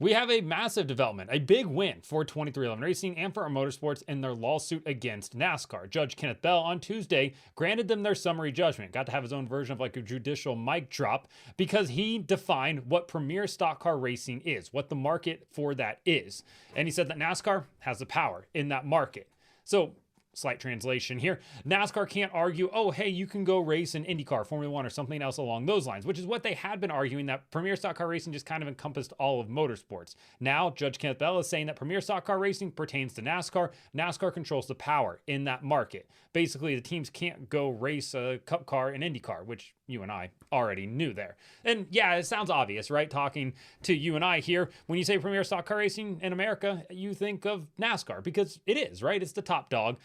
We have a massive development, a big win for 23XI Racing and for our motorsports in their lawsuit against NASCAR. Judge Kenneth Bell on Tuesday granted them their summary judgment. Got to have his own version of like a judicial mic drop because he defined what premier stock car racing is, what the market for that is. And he said that NASCAR has the power in that market. So slight translation here. NASCAR can't argue, oh, hey, you can go race in IndyCar, Formula One, or something else along those lines, which is what they had been arguing, that premier stock car racing just kind of encompassed all of motorsports. Now, Judge Kenneth Bell is saying that premier stock car racing pertains to NASCAR. NASCAR controls the power in that market. Basically, the teams can't go race a cup car in IndyCar, which you and I already knew there. And yeah, it sounds obvious, right? Talking to you and I here, when you say premier stock car racing in America, you think of NASCAR because it is, right? It's the top dog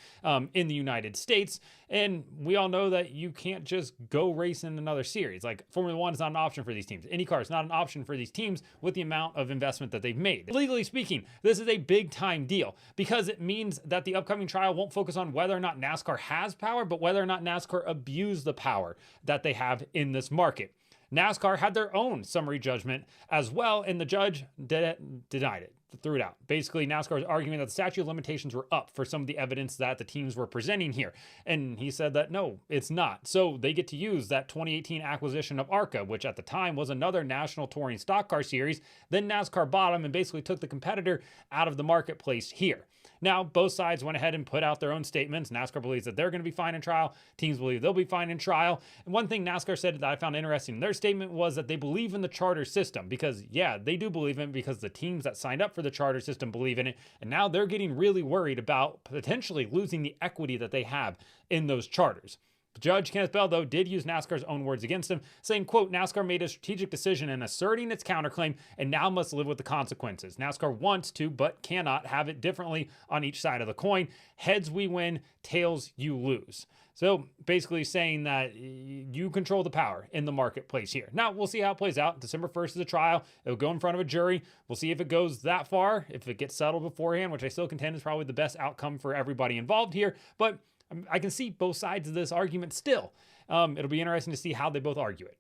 in the United States. And we all know that you can't just go race in another series. Like Formula One is not an option for these teams. IndyCar is not an option for these teams with the amount of investment that they've made. Legally speaking, this is a big time deal because it means that the upcoming trial won't focus on whether or not NASCAR has power, but whether or not NASCAR abused the power that they have in this market. NASCAR had their own summary judgment as well, and the judge denied it, threw it out. Basically, NASCAR is arguing that the statute of limitations were up for some of the evidence that the teams were presenting here. And he said that no, it's not. So they get to use that 2018 acquisition of ARCA, which at the time was another national touring stock car series. Then NASCAR bought them and basically took the competitor out of the marketplace here. Now, both sides went ahead and put out their own statements. NASCAR believes that they're going to be fine in trial. Teams believe they'll be fine in trial. And one thing NASCAR said that I found interesting in their statement was that they believe in the charter system because, yeah, they do believe in it because the teams that signed up for the charter system believe in it. And now they're getting really worried about potentially losing the equity that they have in those charters. Judge Kenneth Bell, though, did use NASCAR's own words against him, saying, quote, NASCAR made a strategic decision in asserting its counterclaim and now must live with the consequences. NASCAR wants to, but cannot have it differently on each side of the coin. Heads we win, tails you lose. So basically saying that you control the power in the marketplace here. Now, we'll see how it plays out. December 1st is the trial. It'll go in front of a jury. We'll see if it goes that far, if it gets settled beforehand, which I still contend is probably the best outcome for everybody involved here. But I can see both sides of this argument still. It'll be interesting to see how they both argue it.